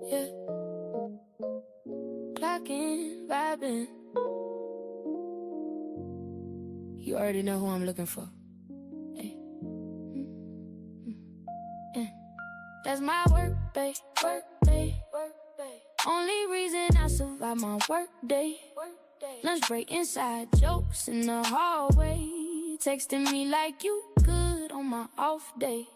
yeah. Clocking, vibing. You already know who I'm looking for. Hey. Yeah. That's my work, bae, work, bae, work, bae. Only reason I survive my work day. Lunch break inside, jokes in the hallway. Texting me like you good on my off day.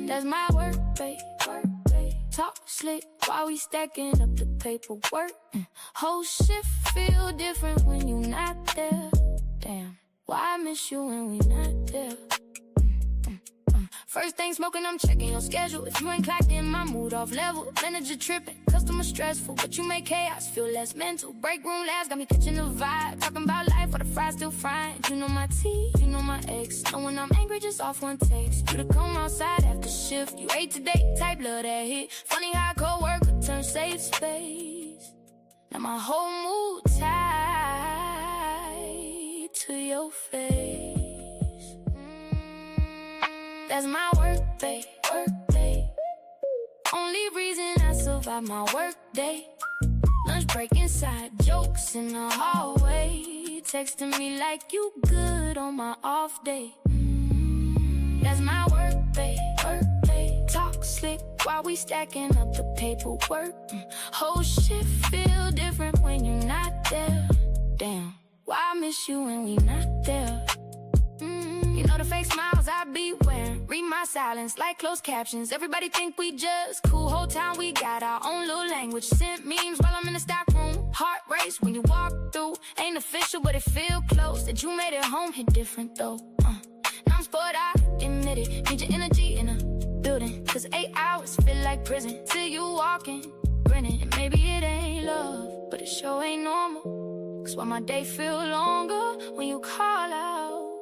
That's my work, bae, work, bae. Talk slick while we stacking up the paperwork. Whole shift feel different when you not there. Damn, why I miss you when we not there? First thing smoking, I'm checking your schedule. If you ain't clocked in, my mood off level. Manager tripping, customer stressful, but you make chaos feel less mental. Break room laughs got me catching the vibe. Talking about life while the fries still frying. You know my tea, you know my ex. Know when I'm angry, just off one text. You to come outside after shift. You ate today, type love that hit. Funny how a coworker turns safe space. Now my whole mood tied to your face. That's my work, bae, work, bae. Only reason I survive my work day. Lunch break inside, jokes in the hallway. Texting me like you good on my off day. That's my work, bae, work, bae. Talk slick while we stacking up the paperwork. Whole shit feel different when you're not there. Damn, why I miss you when we not there? You know the fake smiles I be wearing. Read my silence like closed captions. Everybody think we just cool. Whole time we got our own little language. Sent memes while I'm in the stock room. Heart race when you walk through. Ain't official but it feel close. That you made it home hit different though. Now I'm spoiled, I admit it. Need your energy in a building. Cause 8 hours feel like prison. Till you walking, grinning. And maybe it ain't love, but it sure ain't normal. Cause why my day feel longer when you call out.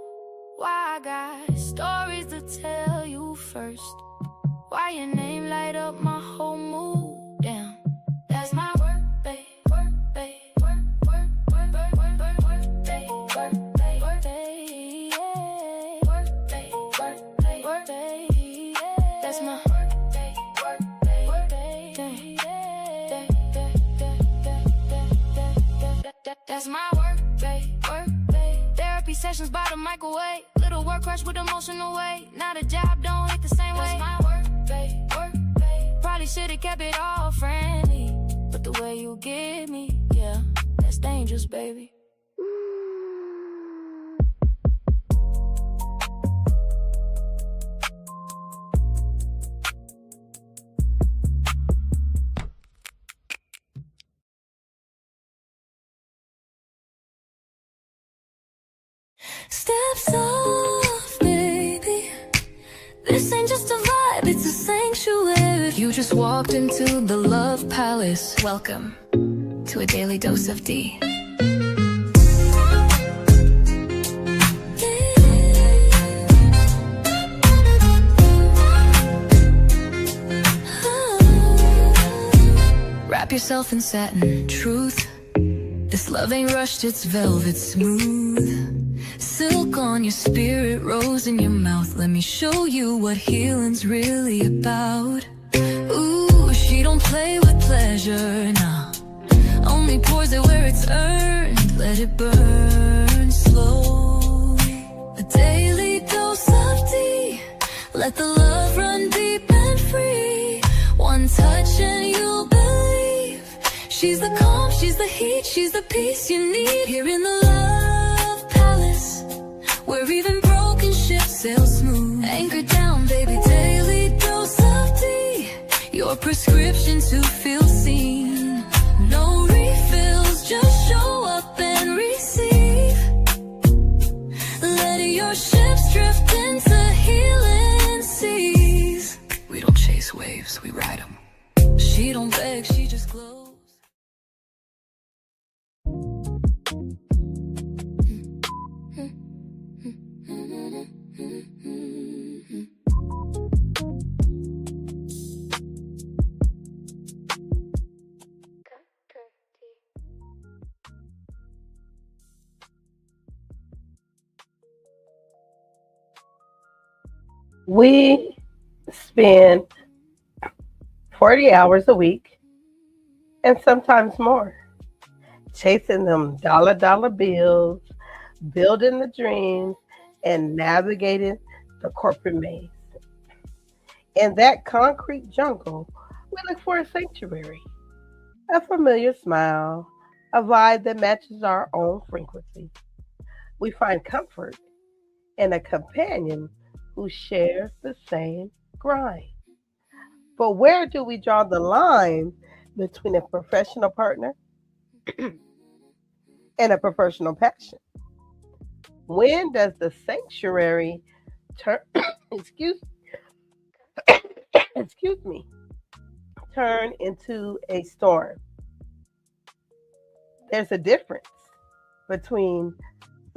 Why I got stories to tell you first. Why your name light up my whole mood. Damn, that's my work, bae, work, bae, work, work, work, work, work, work, work, bae, work, bae, work, bae, yeah. Work, bae, work, bae, work, bae, yeah. That's my work, bae, work, bae, work, bae, that's my work, bae, work. Therapy sessions by the microwave. Little work crush with emotional weight. Now the job don't hit the same way. That's my work, bae, work, bae. Probably should've kept it all friendly, but the way you get me, yeah, that's dangerous, baby. Steps off, baby. This ain't just a vibe, it's a sanctuary. You just walked into the love palace. Welcome to a daily dose of Dee. Wrap yourself in satin truth. This love ain't rushed, it's velvet smooth. Silk on your spirit, rose in your mouth. Let me show you what healing's really about. Ooh, she don't play with pleasure, nah. Only pours it where it's earned. Let it burn slow. A daily dose of Dee. Let the love run deep and free. One touch and you'll believe. She's the calm, she's the heat, she's the peace you need. Here in the love palace, where even broken ships sail smooth. Anchor down, baby, daily dose of Dee. Your prescription to feel seen. No refills, just show up and receive. Let your ships drift into healing seas. We don't chase waves, we ride them. She don't beg, she just glows. We spend 40 hours a week, and sometimes more, chasing them dollar bills, building the dreams, and navigating the corporate maze. In that concrete jungle, we look for a sanctuary, a familiar smile, a vibe that matches our own frequency. We find comfort in a companion who shares the same grind. But where do we draw the line between a professional partner and a professional passion? When does the sanctuary turn excuse excuse me turn into a storm? There's a difference between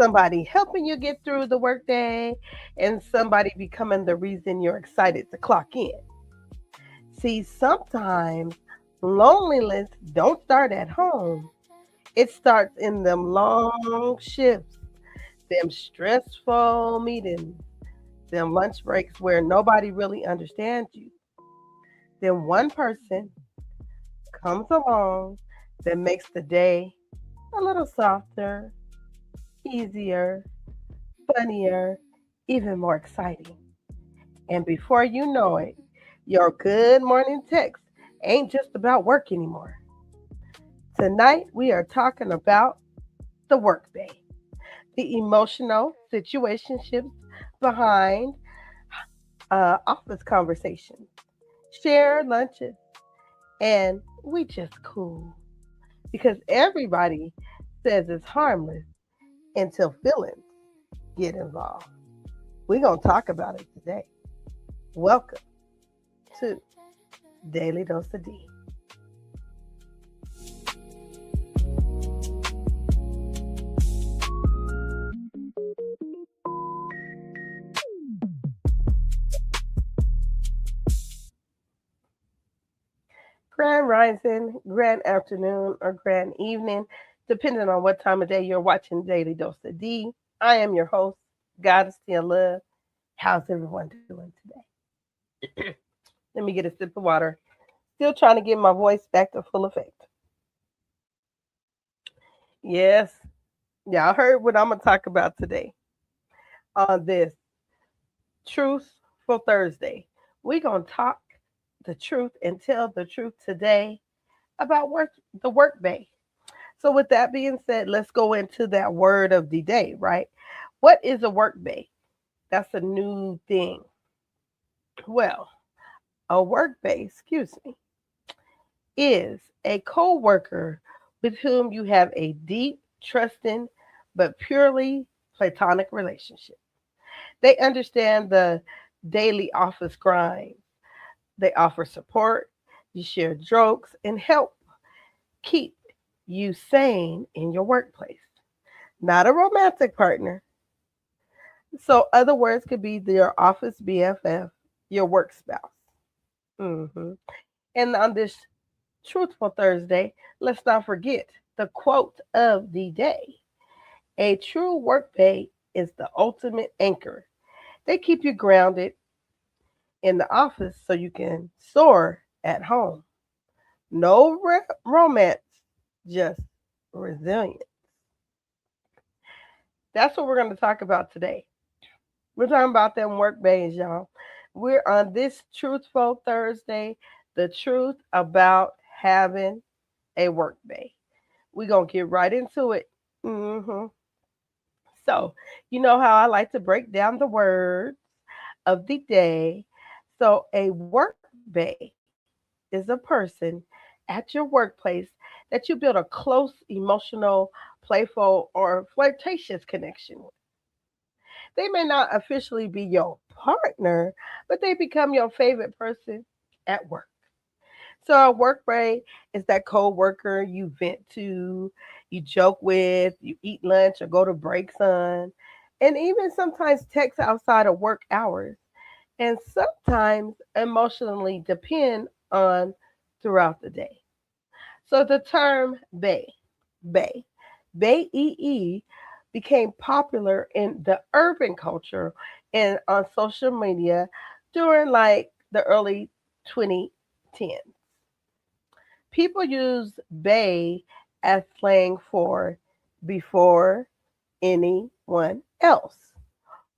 somebody helping you get through the workday and somebody becoming the reason you're excited to clock in. See, sometimes loneliness don't start at home. It starts in them long shifts, them stressful meetings, them lunch breaks where nobody really understands you. Then one person comes along that makes the day a little softer, easier, funnier, even more exciting. And before you know it, your good morning text ain't just about work anymore. Tonight, we are talking about the workday, the emotional situationships behind office conversations, shared lunches, and we just cool. Because everybody says it's harmless until feelings get involved. We're going to talk about it today. Welcome to Daily Dose of Dee. Grand rising, grand afternoon, or grand evening, depending on what time of day you're watching Daily Dose of Dee. I am your host, Goddessdee of Love. How's everyone doing today? Let me get a sip of water. Still trying to get my voice back to full effect. Yes, y'all heard what I'm going to talk about today on this Truthful Thursday. We're going to talk the truth and tell the truth today about the Work Bae. So, with that being said, let's go into that word of the day, right? What is a Work Bae? That's a new thing. Well, a Work Bae, excuse me, is a co-worker with whom you have a deep, trusting, but purely platonic relationship. They understand the daily office grind. They offer support, you share jokes, and help keep you sane in your workplace. Not a romantic partner. So, other words could be your office BFF, your work spouse. hmm And on this Truthful Thursday, let's not forget the quote of the day. A true workday is the ultimate anchor. They keep you grounded in the office so you can soar at home. No romance, just resilience. That's what we're going to talk about today. We're talking about them work days, y'all. We're on this Truthful Thursday, the truth about having a work day. We're going to get right into it. hmm So, you know how I like to break down the words of the day. So, a work bae is a person at your workplace that you build a close, emotional, playful, or flirtatious connection with. They may not officially be your partner, but they become your favorite person at work. So a work break is that co-worker you vent to, you joke with, you eat lunch or go to breaks on, and even sometimes text outside of work hours, and sometimes emotionally depend on throughout the day. So the term bae, bae became popular in the urban culture and on social media during like the early 2010s. People use bae as slang for before anyone else,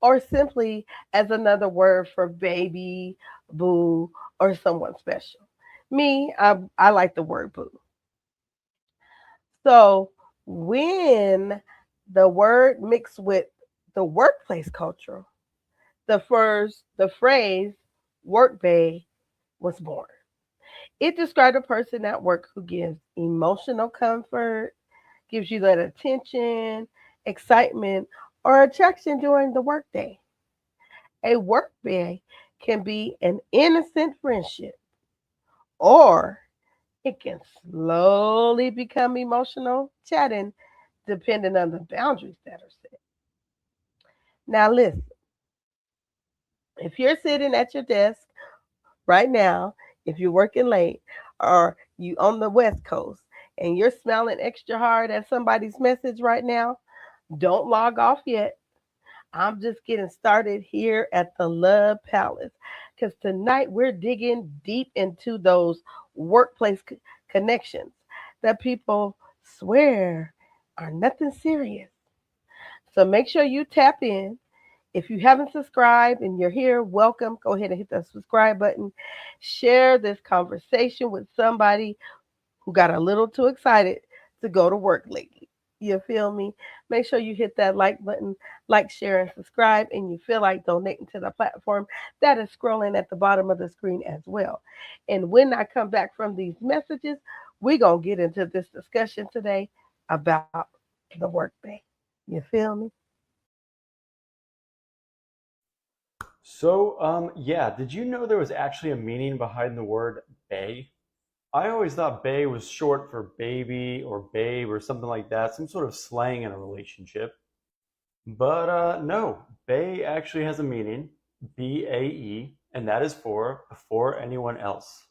or simply as another word for baby, boo, or someone special. Me, I like the word boo. So when the word mixed with the workplace culture, the phrase work bae was born. It described a person at work who gives emotional comfort, gives you that attention, excitement, or attraction during the workday. A work bae can be an innocent friendship, or it can slowly become emotional chatting depending on the boundaries that are set. Now, listen, if you're sitting at your desk right now, if you're working late or you on the West Coast and you're smiling extra hard at somebody's message right now, don't log off yet. I'm just getting started here at the Love Palace because tonight we're digging deep into those workplace connections that people swear are nothing serious. So make sure you tap in. If you haven't subscribed and you're here, welcome. Go ahead and hit the subscribe button. Share this conversation with somebody who got a little too excited to go to work lately. You feel me? Make sure you hit that like button, like, share, and subscribe, and you feel like donating to the platform that is scrolling at the bottom of the screen as well. And when I come back from these messages, we're going to get into this discussion today about the work day. You feel me? Yeah, did you know there was actually a meaning behind the word bae? I always thought bae was short for baby or babe or something like that, some sort of slang in a relationship. But no, bae actually has a meaning, BAE, and that is for before anyone else.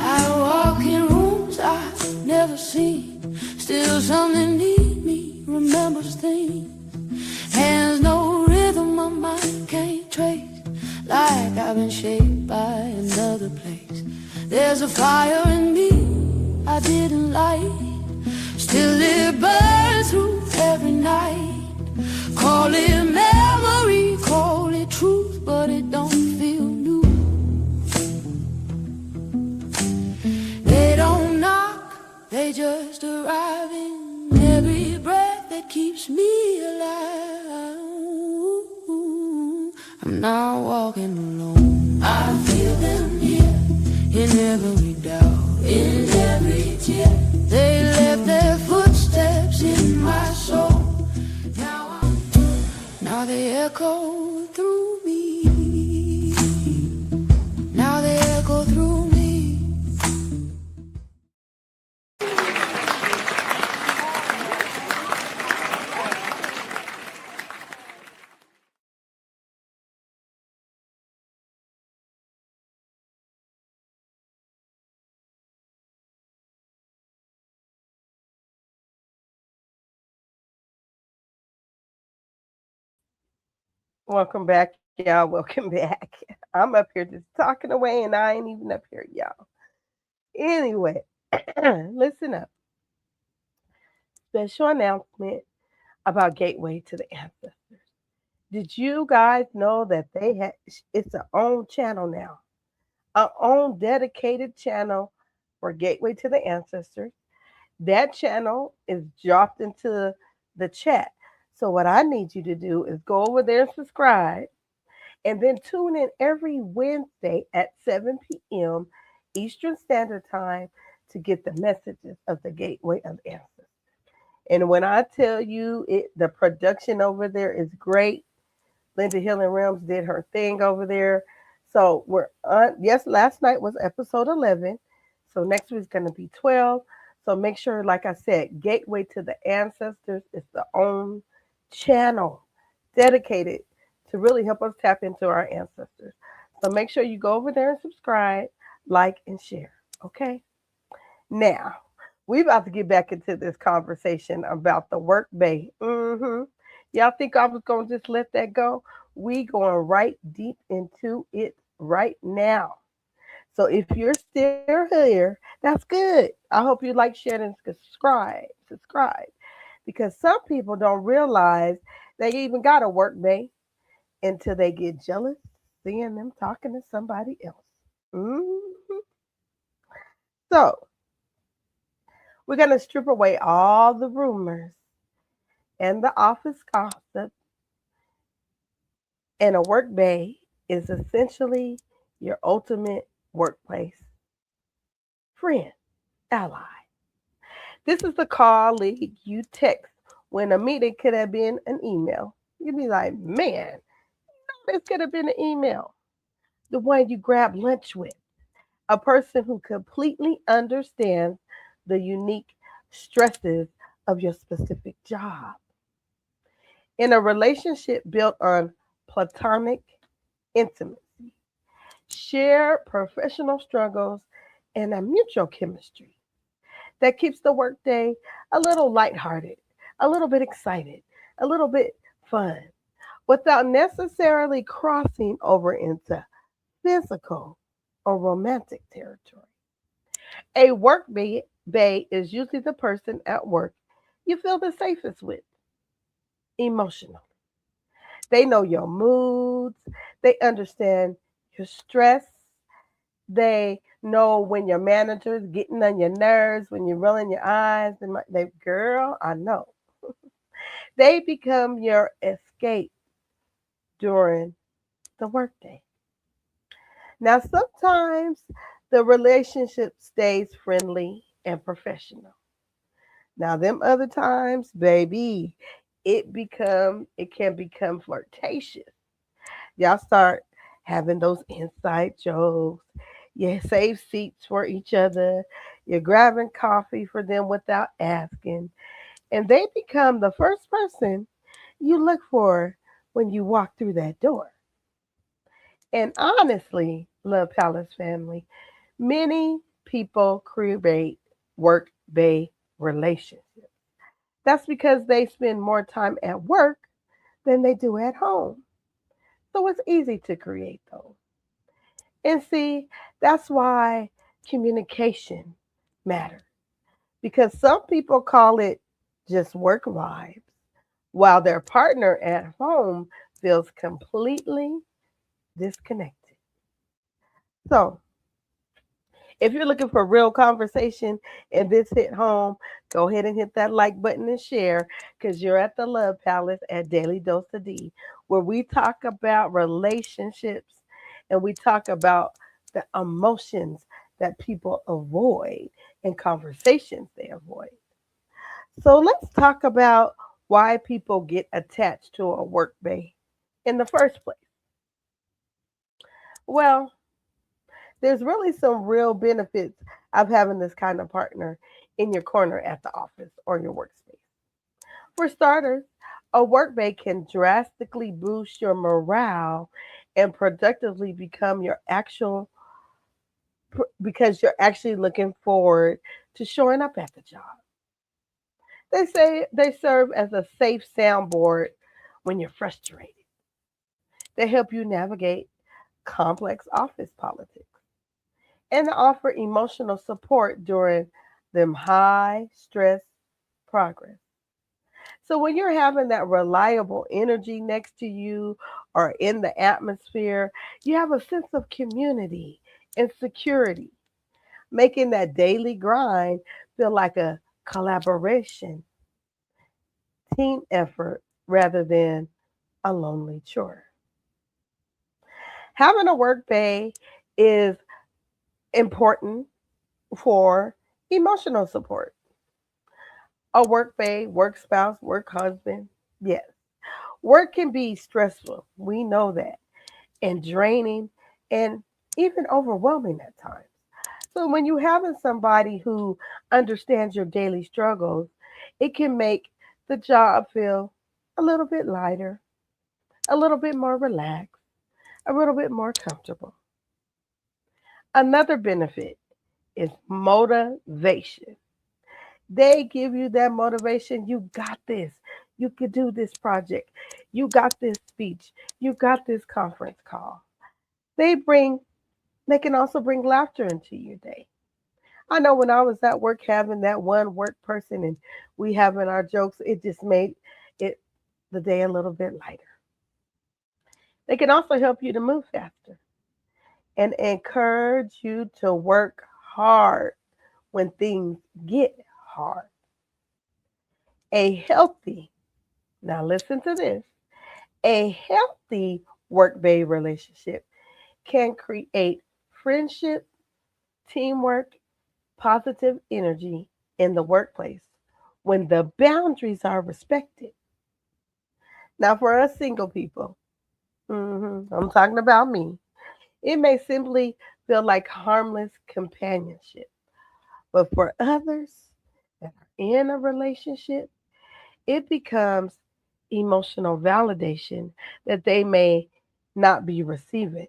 I walk in rooms I've never seen. Still something need me, remembers things. Hands no rhythm, my mind can't trace. Like I've been shaped by another place. There's a fire in me I didn't light. Still it burns through every night. Call it memory, call it truth, but it don't feel new. They don't knock, they just arrive in every breath that keeps me alive. I'm not walking alone. I feel them here in every doubt, in every tear. They left their footsteps in my soul. Now they echo through me. Now they echo through me. Welcome back, y'all. Welcome back. I'm up here just talking away and I ain't even up here, y'all. Anyway, listen up. Special announcement about Gateway to the Ancestors. Did you guys know that they had it's a own channel now? Our own dedicated channel for Gateway to the Ancestors. That channel is dropped into the chat. So what I need you to do is go over there and subscribe and then tune in every Wednesday at 7 p.m. Eastern Standard Time to get the messages of the Gateway of Ancestors. And when I tell you the production over there is great. Linda Healing Realms did her thing over there. So we're on, yes, last night was episode 11. So next week's going to be 12. So make sure, like I said, Gateway to the Ancestors is the own channel dedicated to really help us tap into our ancestors. So make sure you go over there and subscribe, like, and share. Okay? Now, we about to get back into this conversation about the Work Bae. Y'all think I was going to just let that go? We going right deep into it right now. So if you're still here, that's good. I hope you like, share, and subscribe. Because some people don't realize they even got a Work Bae until they get jealous seeing them talking to somebody else. Mhm. So we're going to strip away all the rumors and the office gossip. And a Work Bae is essentially your ultimate workplace friend, ally. This is the colleague you text when a meeting could have been an email. You'd be like, man, this could have been an email. The one you grab lunch with. A person who completely understands the unique stresses of your specific job. In a relationship built on platonic intimacy, share professional struggles, and a mutual chemistry that keeps the workday a little lighthearted, a little bit excited, a little bit fun, without necessarily crossing over into physical or romantic territory. A Bay is usually the person at work you feel the safest with emotionally. They know your moods, they understand your stress, they know when your manager's getting on your nerves, when you're rolling your eyes, and they, girl, I know. They become your escape during the workday. Now, sometimes the relationship stays friendly and professional. Now, them other times, baby, it can become flirtatious. Y'all start having those inside jokes. You save seats for each other. You're grabbing coffee for them without asking. And they become the first person you look for when you walk through that door. And honestly, Love Palace family, many people create work bay relationships. That's because they spend more time at work than they do at home. So it's easy to create those. And see, that's why communication matters. Because some people call it just work vibes, while their partner at home feels completely disconnected. So, if you're looking for real conversation and this hit home, go ahead and hit that like button and share because you're at the Love Palace at Daily Dose of Dee, where we talk about relationships and we talk about the emotions that people avoid and conversations they avoid. So let's talk about why people get attached to a work bay in the first place. Well, there's really some real benefits of having this kind of partner in your corner at the office or your workspace. For starters, a work bay can drastically boost your morale and productively become your actual because you're actually looking forward to showing up at the job. They say they serve as a safe soundboard when you're frustrated. They help you navigate complex office politics and offer emotional support during them high stress progress. So when you're having that reliable energy next to you or in the atmosphere, you have a sense of community and security, making that daily grind feel like a collaboration, team effort rather than a lonely chore. Having a work day is important for emotional support. A work bae, work spouse, work husband. Yes. Work can be stressful. We know that. And draining and even overwhelming at times. So when you're having somebody who understands your daily struggles, it can make the job feel a little bit lighter, a little bit more relaxed, a little bit more comfortable. Another benefit is motivation. They give you that motivation. You got this. You could do this project. You got this speech. You got this conference call. They bring they can also bring laughter into your day. I know when I was at work having that one work person and we having our jokes, it just made it the day a little bit lighter. They can also help you to move faster and encourage you to work hard when things get hard. A healthy, now listen to this, a healthy work bae relationship can create friendship, teamwork, positive energy in the workplace when the boundaries are respected. Now, for us single people, I'm talking about me, it may simply feel like harmless companionship. But for others that are in a relationship, it becomes emotional validation that they may not be receiving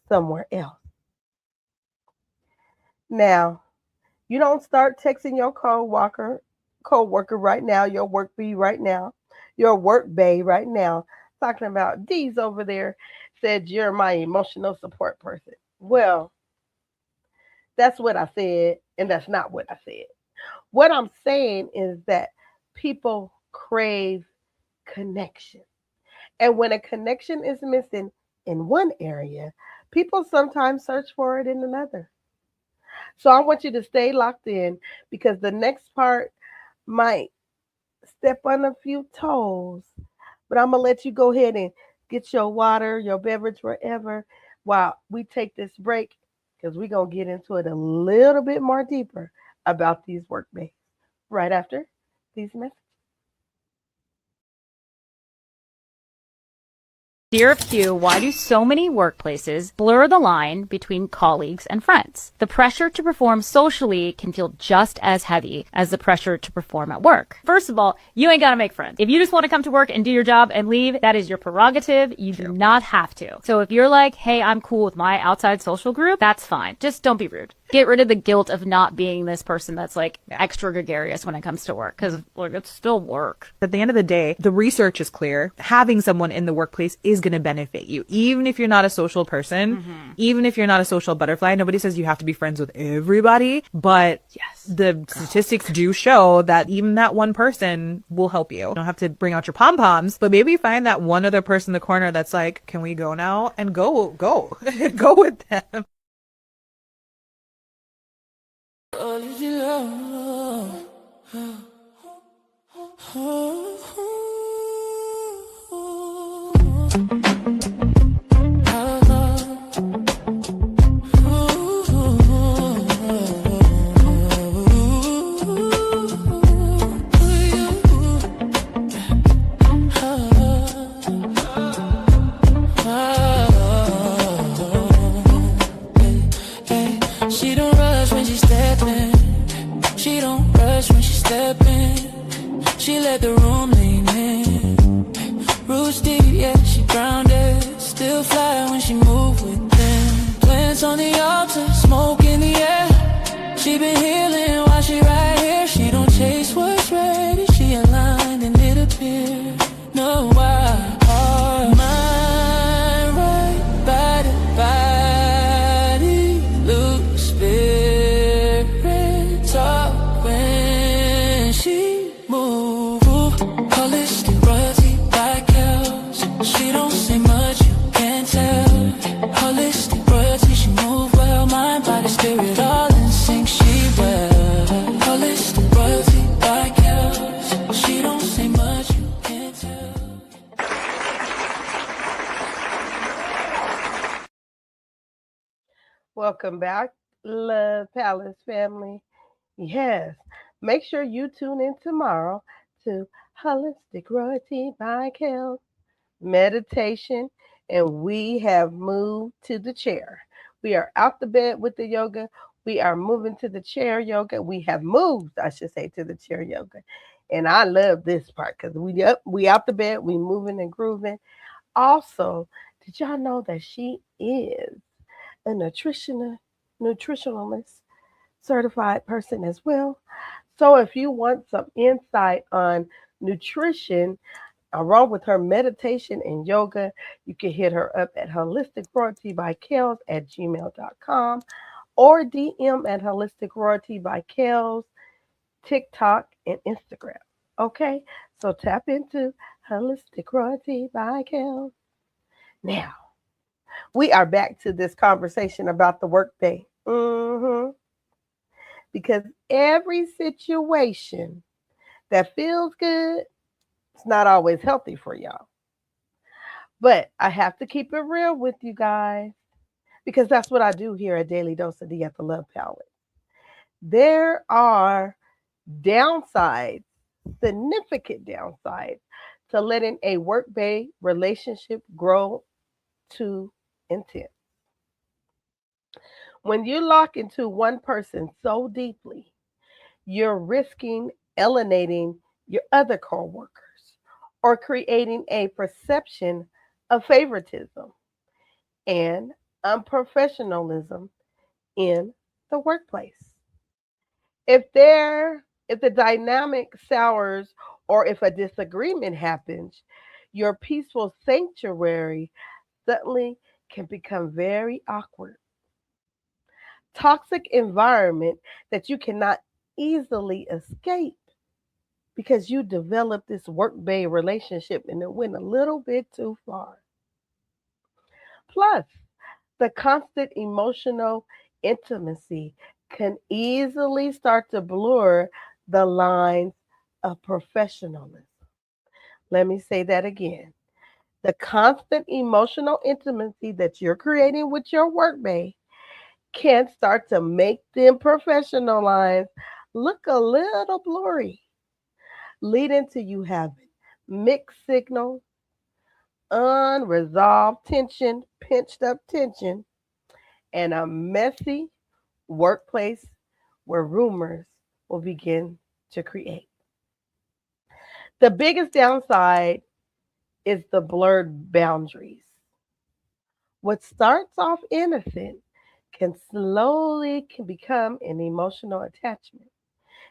somewhere else. Now, you don't start texting your co-worker right now, your work bee right now, your work bae right now, talking about D's over there said you're my emotional support person. Well, that's what I said, and that's not what I said. What I'm saying is that people crave connection. And when a connection is missing in one area, people sometimes search for it in another. So I want you to stay locked in because the next part might step on a few toes, but I'm going to let you go ahead and get your water, your beverage, wherever, while we take this break because we're going to get into it a little bit more deeper about these work days right after these messages. Dear FQ, why do so many workplaces blur the line between colleagues and friends? The pressure to perform socially can feel just as heavy as the pressure to perform at work. First of all, you ain't gotta make friends. If you just want to come to work and do your job and leave, that is your prerogative. You do not have to. So if you're like, hey, I'm cool with my outside social group, that's fine. Just don't be rude. Get rid of the guilt of not being this person that's like extra gregarious when it comes to work, because like, it's still work. At the end of the day, the research is clear. Having someone in the workplace is going to benefit you. Even if you're not a social person, even if you're not a social butterfly, nobody says you have to be friends with everybody, but yes, the statistics do show that even that one person will help you. You don't have to bring out your pom-poms, but maybe find that one other person in the corner that's like, can we go now? And go with them. She don't rush when she stepping. She don't rush when she stepping. She let the room lean in. Roots deep, yeah, she grounded. Still fly when she move with them. Plants on the altar, smoke in the air. She been healing while she right here. She don't chase what's ready. She aligned and it appear. No, why? Heart, mind, right, body, loose, spirit, talk when she move. Holistic royalty, black cows. She don't say much, you can't tell. Holistic royalty, she move well. Mind, body, spirit, all in sync, she well. Holistic royalty, black cows. She don't say much, you can't tell. Welcome back, Love Palace family. Yes, make sure you tune in tomorrow to Holistic Royalty by Kel, meditation, and we have moved to the chair. We are out the bed with the yoga. We are moving to the chair yoga. We have moved, I should say, to the chair yoga. And I love this part because we out the bed, we moving and grooving. Also, did y'all know that she is a nutritionalist certified person as well? So if you want some insight on nutrition, along with her meditation and yoga, you can hit her up at holisticroyaltybyKels@gmail.com or DM at holisticroyaltybyKels, TikTok, and Instagram. Okay, so tap into Holistic Royalty by Kels. Now, we are back to this conversation about the workday. Because every situation that feels good, it's not always healthy for y'all. But I have to keep it real with you guys because that's what I do here at Daily Dose of Dee at the Love Palette. There are downsides, significant downsides to letting a work bae relationship grow too intense. When you lock into one person so deeply, you're risking alienating your other coworkers or creating a perception of favoritism and unprofessionalism in the workplace. If the dynamic sours or if a disagreement happens, your peaceful sanctuary suddenly can become very awkward. Toxic environment that you cannot easily escape because you developed this work bae relationship and it went a little bit too far. Plus, the constant emotional intimacy can easily start to blur the lines of professionalism. Let me say that again. The constant emotional intimacy that you're creating with your work bae can start to make them professional lines look a little blurry, leading to you having mixed signals, unresolved tension, pinched up tension, and a messy workplace where rumors will begin to create. The biggest downside is the blurred boundaries. What starts off innocent can become an emotional attachment.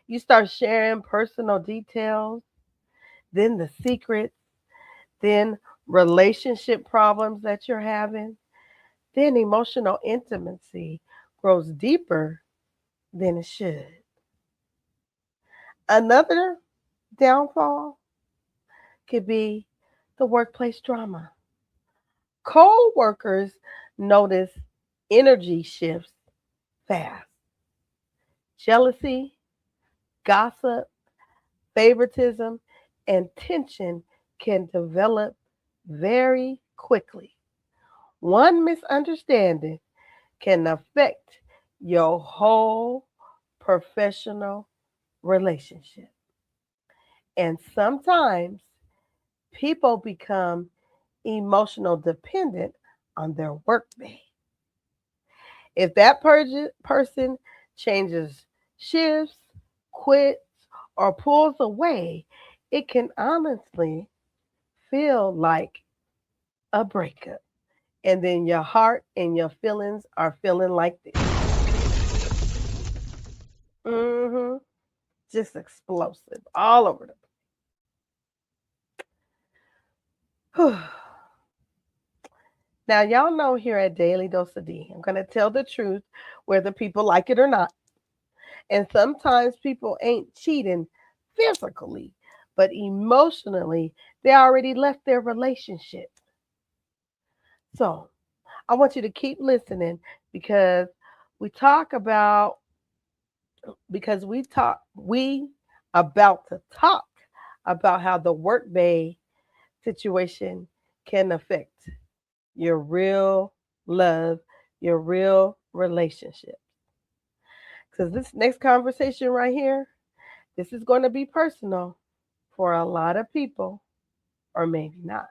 You start sharing personal details, then the secrets, then relationship problems that you're having, then emotional intimacy grows deeper than it should. Another downfall could be the workplace drama. Co-workers notice energy shifts fast. Jealousy, gossip, favoritism, and tension can develop very quickly. One misunderstanding can affect your whole professional relationship. And sometimes people become emotional dependent on their workmate. If that person changes shifts, quits, or pulls away, it can honestly feel like a breakup. And then your heart and your feelings are feeling like this. hmm Just explosive all over the place. Now, y'all know here at Daily Dose of Dee, I'm going to tell the truth whether people like it or not. And sometimes people ain't cheating physically, but emotionally, they already left their relationship. So I want you to keep listening because we talk about, we about to talk about how the work day situation can affect your real love, your real relationship. Because this next conversation right here, this is going to be personal for a lot of people, or maybe not.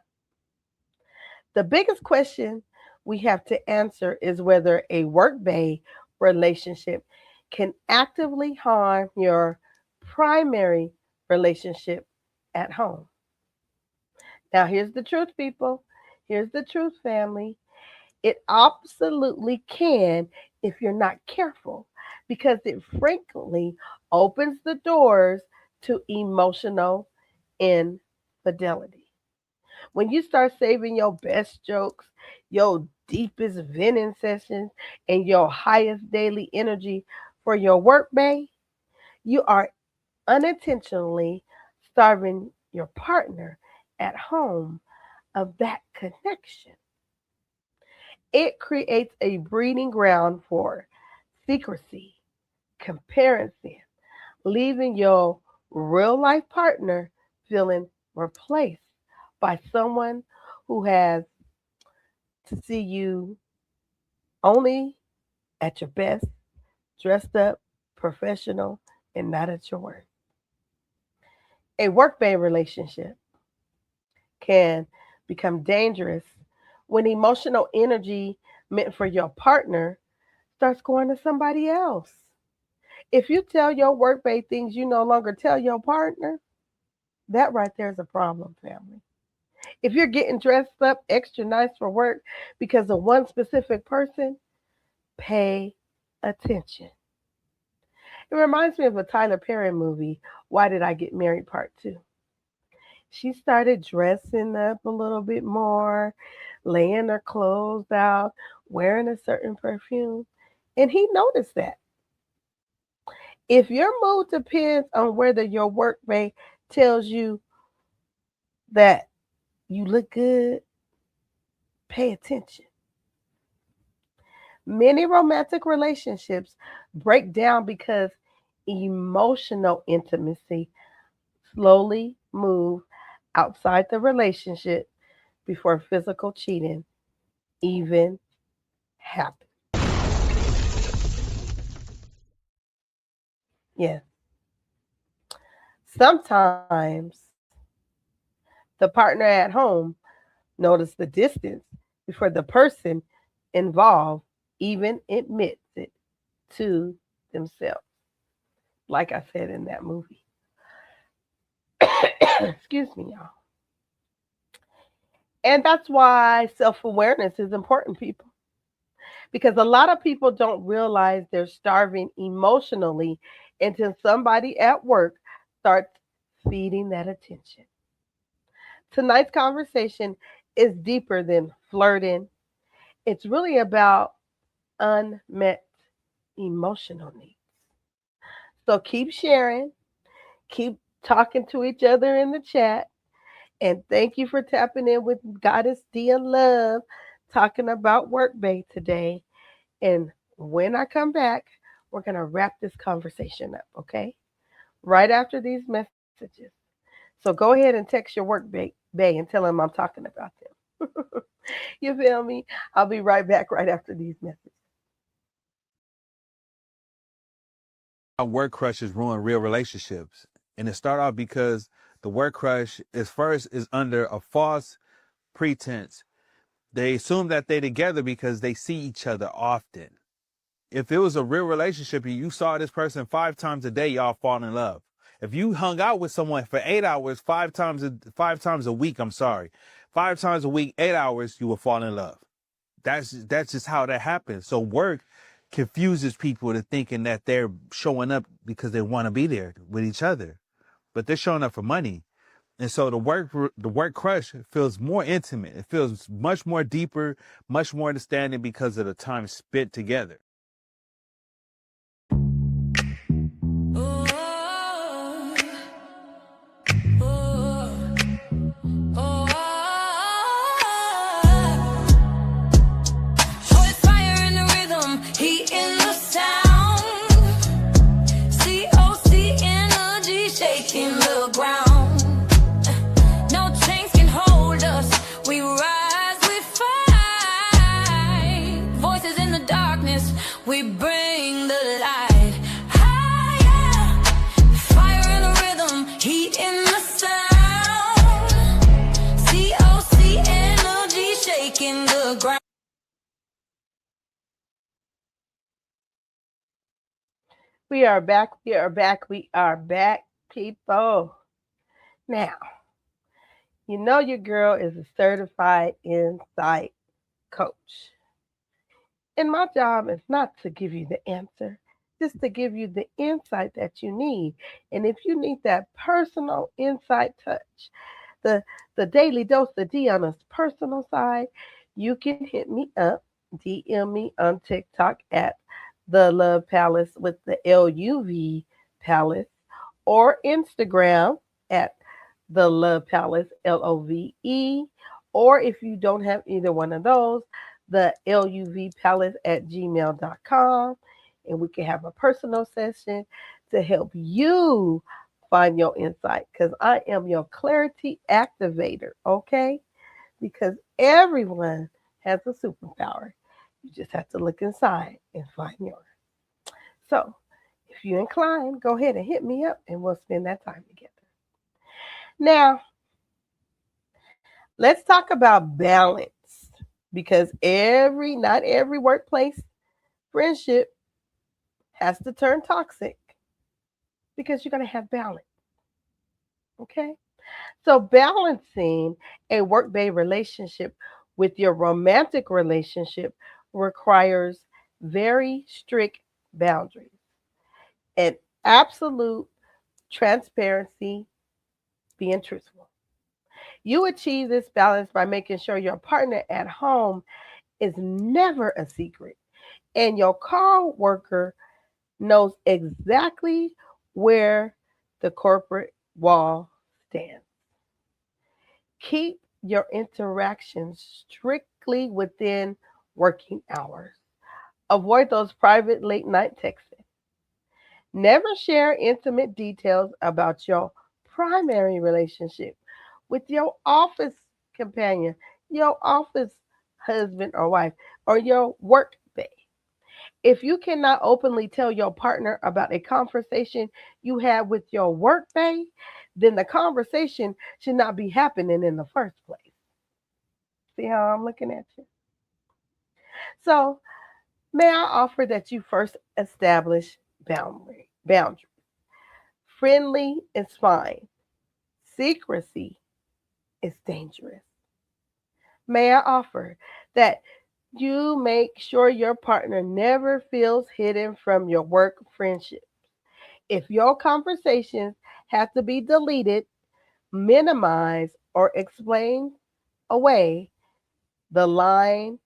The biggest question we have to answer is whether a work bae relationship can actively harm your primary relationship at home. Now, here's the truth, people. Here's the truth, family. It absolutely can if you're not careful, because it frequently opens the doors to emotional infidelity. When you start saving your best jokes, your deepest venting sessions, and your highest daily energy for your work day, you are unintentionally starving your partner at home of that connection. It creates a breeding ground for secrecy, comparison, leaving your real life partner feeling replaced by someone who has to see you only at your best, dressed up, professional, and not at your worst. A work-based relationship can become dangerous when emotional energy meant for your partner starts going to somebody else. If you tell your work-based things you no longer tell your partner, that right there is a problem, family. If you're getting dressed up extra nice for work because of one specific person, pay attention. It reminds me of a Tyler Perry movie, Why Did I Get Married Part 2. She started dressing up a little bit more, laying her clothes out, wearing a certain perfume, and he noticed that. If your mood depends on whether your workmate tells you that you look good, pay attention. Many romantic relationships break down because emotional intimacy slowly moves outside the relationship before physical cheating even happens. Yes. Sometimes the partner at home notices the distance before the person involved even admits it to themselves. Like I said in that movie. Excuse me, y'all. And that's why self-awareness is important, people. Because a lot of people don't realize they're starving emotionally until somebody at work starts feeding that attention. Tonight's conversation is deeper than flirting. It's really about unmet emotional needs. So keep sharing, keep talking to each other in the chat, and thank you for tapping in with Goddessdee and Love, talking about Work Bae today. And when I come back, we're going to wrap this conversation up, okay? Right after these messages. So go ahead and text your Work Bae and tell them I'm talking about them. You feel me? I'll be right back right after these messages. Work crushes ruin real relationships. And it start off because the work crush is under a false pretense. They assume that they're together because they see each other often. If it was a real relationship and you saw this person 5 times a day, y'all fall in love. If you hung out with someone for 8 hours, 5 times a week, 5 times a week, 8 hours, you will fall in love. That's just how that happens. So work confuses people to thinking that they're showing up because they want to be there with each other, but they're showing up for money. And so the work crush feels more intimate. It feels much more deeper, much more understanding because of the time spent together. We bring the light higher, fire in the rhythm, heat in the sound, COC energy shaking. We are back. We are back. We are back, people. Now, you know your girl is a certified insight coach. And my job is not to give you the answer, just to give you the insight that you need. And if you need that personal insight touch, the the daily dose of D on a personal side, you can hit me up, DM me on TikTok at the Love Palace with the LUV Palace, or Instagram at the Love Palace LOVE, or if you don't have either one of those, the LUV Palace at gmail.com, and we can have a personal session to help you find your insight, because I am your clarity activator, okay? Because everyone has a superpower. You just have to look inside and find yours. So, if you're inclined, go ahead and hit me up and we'll spend that time together. Now, let's talk about balance, because not every workplace friendship has to turn toxic, because you're going to have balance. Okay? So, balancing a work based relationship with your romantic relationship requires very strict boundaries and absolute transparency, being truthful. You achieve this balance by making sure your partner at home is never a secret, and your co-worker knows exactly where the corporate wall stands. Keep your interactions strictly within working hours. Avoid those private late night texting. Never share intimate details about your primary relationship with your office companion, your office husband or wife, or your work bae. If you cannot openly tell your partner about a conversation you had with your work bae, then the conversation should not be happening in the first place. See how I'm looking at you? So, may I offer that you first establish boundaries. Friendly is fine. Secrecy is dangerous. May I offer that you make sure your partner never feels hidden from your work friendship. If your conversations have to be deleted, minimized, or explained away, the line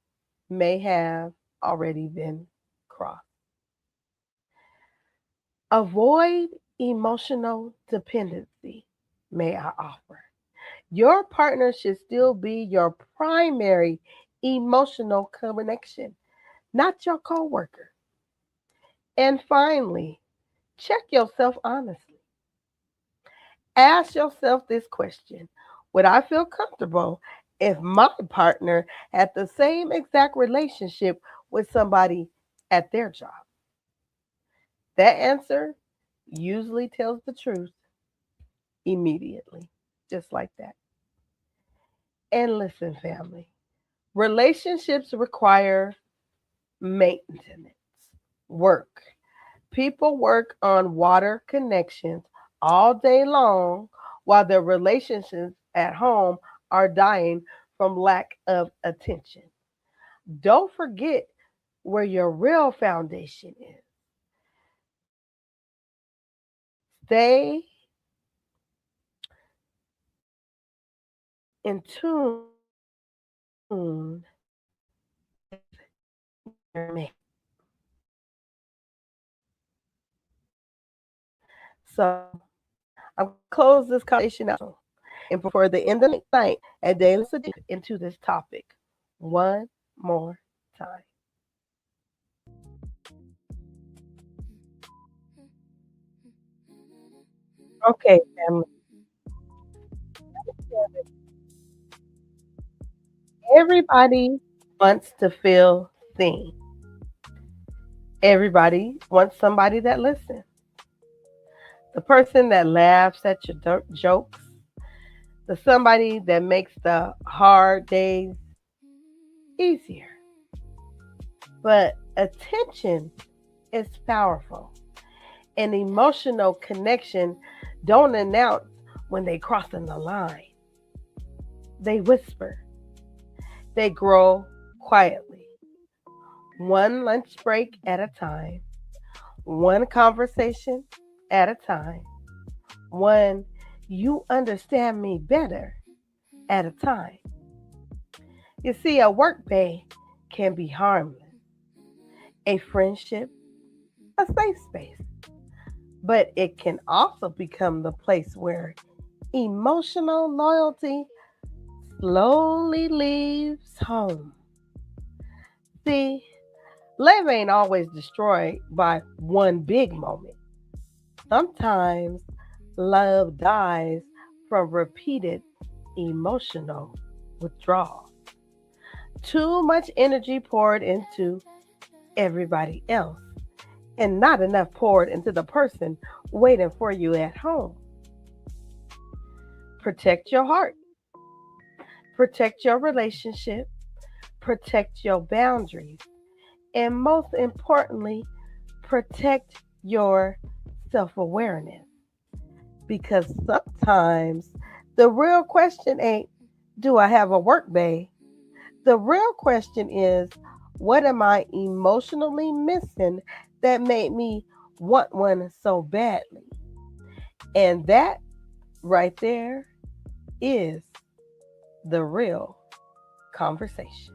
may have already been crossed. Avoid emotional dependency, may I offer. Your partner should still be your primary emotional connection, not your coworker. And finally, check yourself honestly. Ask yourself this question: would I feel comfortable if my partner had the same exact relationship with somebody at their job? That answer usually tells the truth immediately, just like that. And listen, family, relationships require maintenance, work. People work on water connections all day long while their relationships at home are dying from lack of attention. Don't forget where your real foundation is. Stay in tune with your mate. So I'm going to close this conversation out. And before the end of the night, at Daily Dose of Dee, into this topic one more time. Okay, family. Everybody wants to feel seen. Everybody wants somebody that listens. The person that laughs at your jokes. The somebody that makes the hard days easier. But attention is powerful. An emotional connection don't announce when they crossing the line. They whisper. They grow quietly. One lunch break at a time. One conversation at a time. One you understand me better at a time. You see, a work day can be harmless, a friendship, a safe space, but it can also become the place where emotional loyalty slowly leaves home. See, love ain't always destroyed by one big moment. Sometimes love dies from repeated emotional withdrawal. Too much energy poured into everybody else and not enough poured into the person waiting for you at home. Protect your heart, protect your relationship, protect your boundaries, and most importantly, protect your self awareness. Because sometimes the real question ain't, do I have a work day? The real question is, what am I emotionally missing that made me want one so badly? And that right there is the real conversation.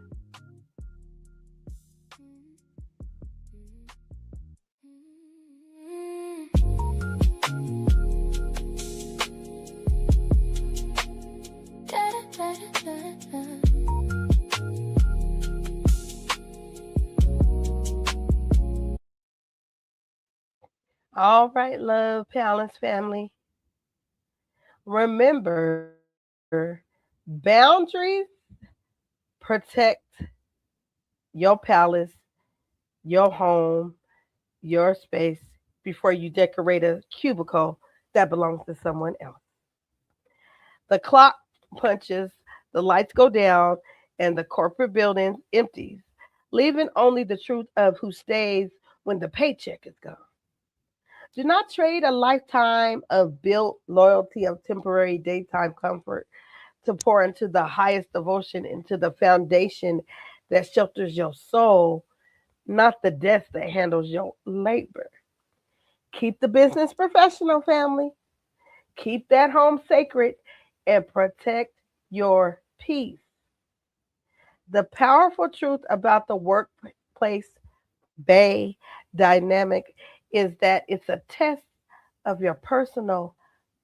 All right, Love Palace family. Remember, boundaries protect your palace, your home, your space before you decorate a cubicle that belongs to someone else. The clock punches, the lights go down, and the corporate building empties, leaving only the truth of who stays when the paycheck is gone. Do not trade a lifetime of built loyalty of temporary daytime comfort to pour into the highest devotion into the foundation that shelters your soul, not the desk that handles your labor. Keep the business professional, family. Keep that home sacred and protect your peace. The powerful truth about the workplace bay dynamic is that it's a test of your personal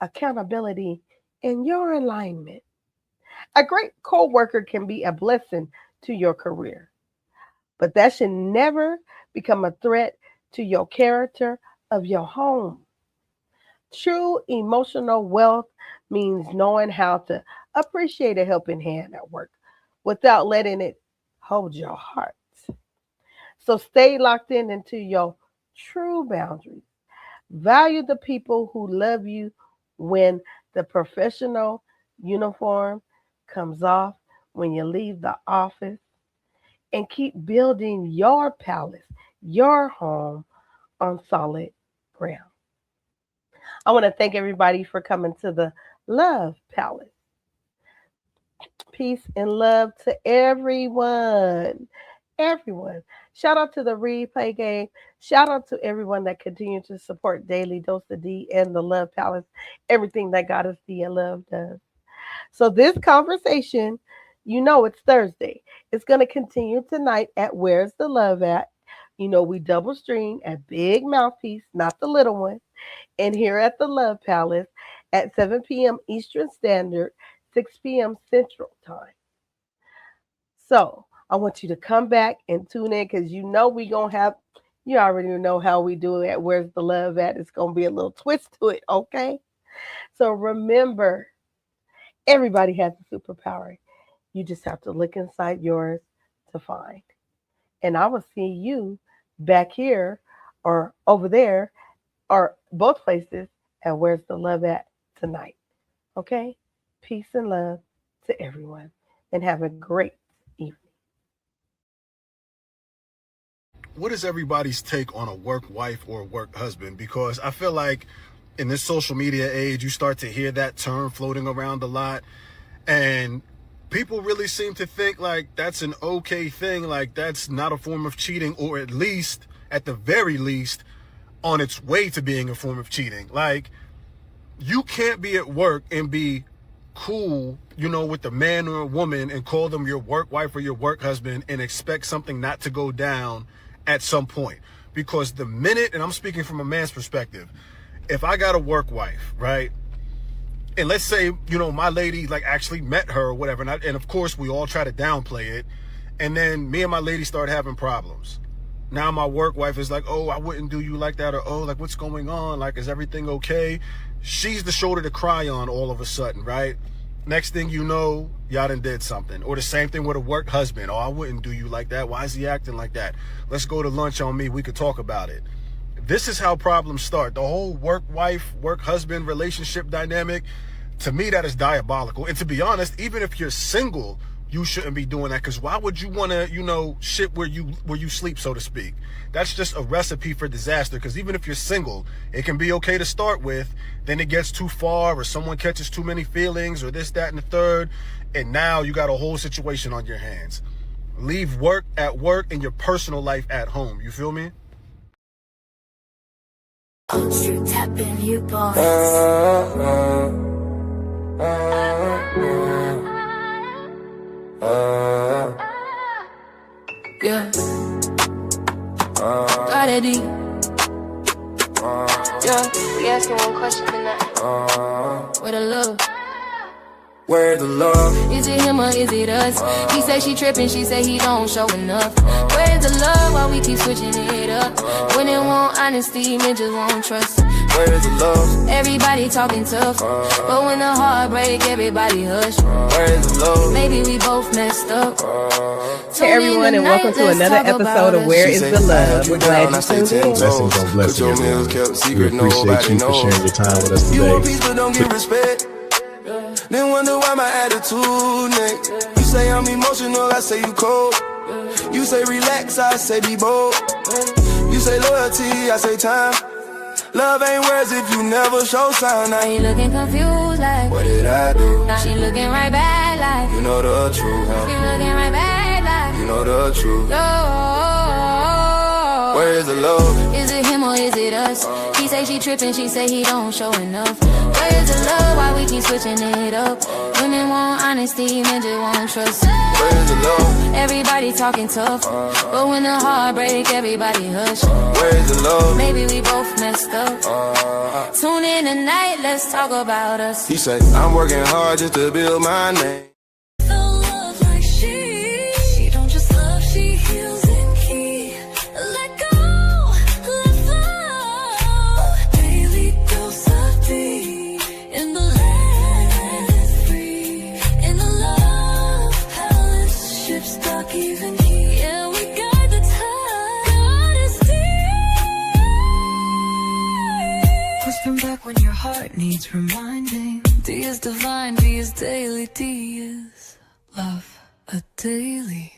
accountability and your alignment. A great coworker can be a blessing to your career, but that should never become a threat to your character of your home. True emotional wealth means knowing how to appreciate a helping hand at work without letting it hold your heart. So stay locked in into your true boundaries. Value the people who love you when the professional uniform comes off when you leave the office, and keep building your palace, your home on solid ground. I want to thank everybody for coming to the Love Palace. Peace and love to everyone. Everyone. Shout out to the replay game. Shout out to everyone that continues to support Daily Dose of Dee and the Love Palace, everything that Goddessdee and Love does. So this conversation, you know it's Thursday. It's going to continue tonight at Where's the Love At? You know, we double stream at Big Mouthpiece, not the little one, and here at the Love Palace at 7 p.m. Eastern Standard, 6 p.m. Central Time. So I want you to come back and tune in because you know we're going to have, you already know how we do it at Where's the Love At? It's going to be a little twist to it, okay? So remember, everybody has a superpower. You just have to look inside yours to find. And I will see you back here or over there or both places at Where's the Love At tonight. Okay? Peace and love to everyone and have a great evening. what is everybody's take on a work wife or a work husband? Because I feel like in this social media age, you start to hear that term floating around a lot, and people really seem to think like that's an okay thing, like that's not a form of cheating, or at least, at the very least, on its way to being a form of cheating. Like, you can't be at work and be cool, you know, with a man or a woman and call them your work wife or your work husband and expect something not to go down at some point. Because the minute, and I'm speaking from a man's perspective, if I got a work wife, right, and let's say, you know, my lady like actually met her or whatever, and of course we all try to downplay it, and then me and my lady start having problems. Now my work wife is like, oh, I wouldn't do you like that, or oh, like what's going on, like is everything okay? She's the shoulder to cry on all of a sudden, right? Next thing you know, y'all done did something. Or the same thing with a work husband. Oh, I wouldn't do you like that. Why is he acting like that? Let's go to lunch on me. We could talk about it. This is how problems start. The whole work wife, work husband relationship dynamic, to me, that is diabolical. And to be honest, even if you're single, you shouldn't be doing that, because why would you want to, you know, shit where you sleep, so to speak? That's just a recipe for disaster, because even if you're single, it can be okay to start with, then it gets too far, or someone catches too many feelings, or this, that, and the third, and now you got a whole situation on your hands. Leave work at work and your personal life at home. You feel me? You tapping you boys. Yeah. Goddessdee. Yeah. We asking one question tonight. Where the love? Where the love? Is it him or is it us? He say she tripping, she say he don't show enough. Where's the love while we keep switching it up? When it won't honesty, men just won't trust. Where's the love? Everybody talking tough, but when the heart break, everybody hush. Where's the love? Maybe we both messed up. Hey everyone, and welcome to another episode of Where is the Love? We're glad you tuned in. Blessings on blessings, man. We appreciate you for sharing your time with us You want today. peace but don't get respect. Then wonder why my attitude, nigga. You say I'm emotional, I say you cold. You say relax, I say be bold. You say loyalty, I say time. Love ain't words if you never show sign. Now he looking confused like, what did I do? now she looking right back like, You know the truth, huh? she looking right back like, You know the truth. oh. Where is the love? Is it him or is it us? He say she tripping, she say he don't show enough. Where is the love while we keep switching it up? Women want honesty, men just won't trust. Where is the love? Everybody talking tough, but when the heart break, everybody hush. Where is the love? Maybe we both messed up. Tune in tonight, let's talk about us. He say, I'm working hard just to build my name. Love like she don't just love, she heals and keep. Let go, let flow. Daily dose of Dee. In the land is free. In the love palace, ship stuck even here. Yeah, we got the time. Goddessdee. Whispering back when your heart needs reminding. D is divine, D is daily, D is love a daily.